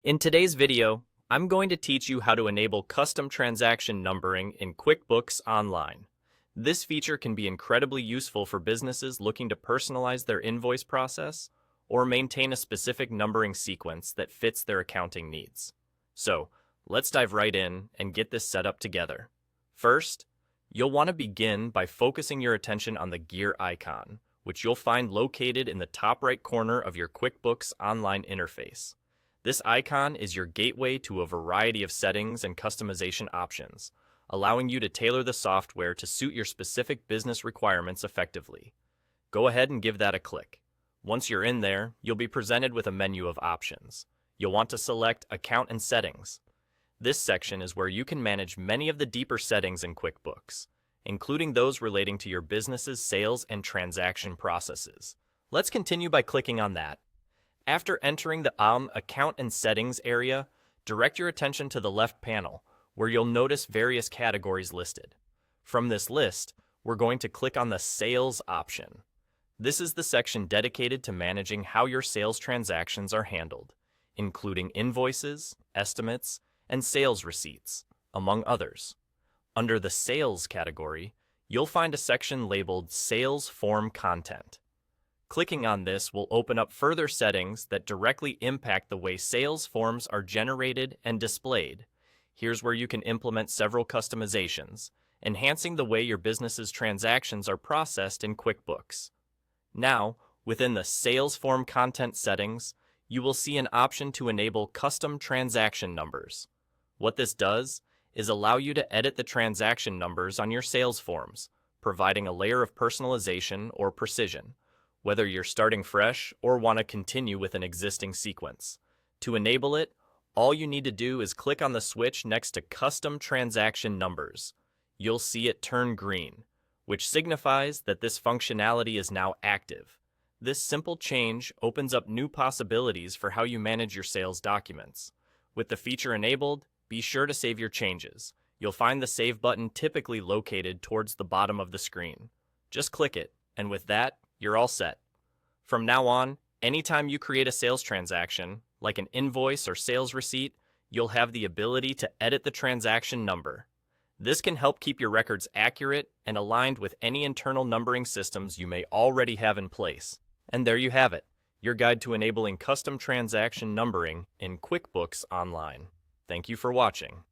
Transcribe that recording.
In today's video, I'm going to teach you how to enable custom transaction numbering in QuickBooks Online. This feature can be incredibly useful for businesses looking to personalize their invoice process or maintain a specific numbering sequence that fits their accounting needs. So, let's dive right in and get this set up together. First, you'll want to begin by focusing your attention on the gear icon, which you'll find located in the top right corner of your QuickBooks Online interface. This icon is your gateway to a variety of settings and customization options, allowing you to tailor the software to suit your specific business requirements effectively. Go ahead and give that a click. Once you're in there, you'll be presented with a menu of options. You'll want to select Account and Settings. This section is where you can manage many of the deeper settings in QuickBooks, including those relating to your business's sales and transaction processes. Let's continue by clicking on that. After entering the Account and Settings area, direct your attention to the left panel, where you'll notice various categories listed. From this list, we're going to click on the Sales option. This is the section dedicated to managing how your sales transactions are handled, including invoices, estimates, and sales receipts, among others. Under the Sales category, you'll find a section labeled Sales Form Content. Clicking on this will open up further settings that directly impact the way sales forms are generated and displayed. Here's where you can implement several customizations, enhancing the way your business's transactions are processed in QuickBooks. Now, within the Sales Form Content settings, you will see an option to enable custom transaction numbers. What this does is allow you to edit the transaction numbers on your sales forms, providing a layer of personalization or precision, whether you're starting fresh or want to continue with an existing sequence. To enable it, all you need to do is click on the switch next to Custom Transaction Numbers. You'll see it turn green, which signifies that this functionality is now active. This simple change opens up new possibilities for how you manage your sales documents. With the feature enabled, be sure to save your changes. You'll find the Save button typically located towards the bottom of the screen. Just click it, and with that, you're all set. From now on, anytime you create a sales transaction, like an invoice or sales receipt, you'll have the ability to edit the transaction number. This can help keep your records accurate and aligned with any internal numbering systems you may already have in place. And there you have it, your guide to enabling custom transaction numbering in QuickBooks Online. Thank you for watching.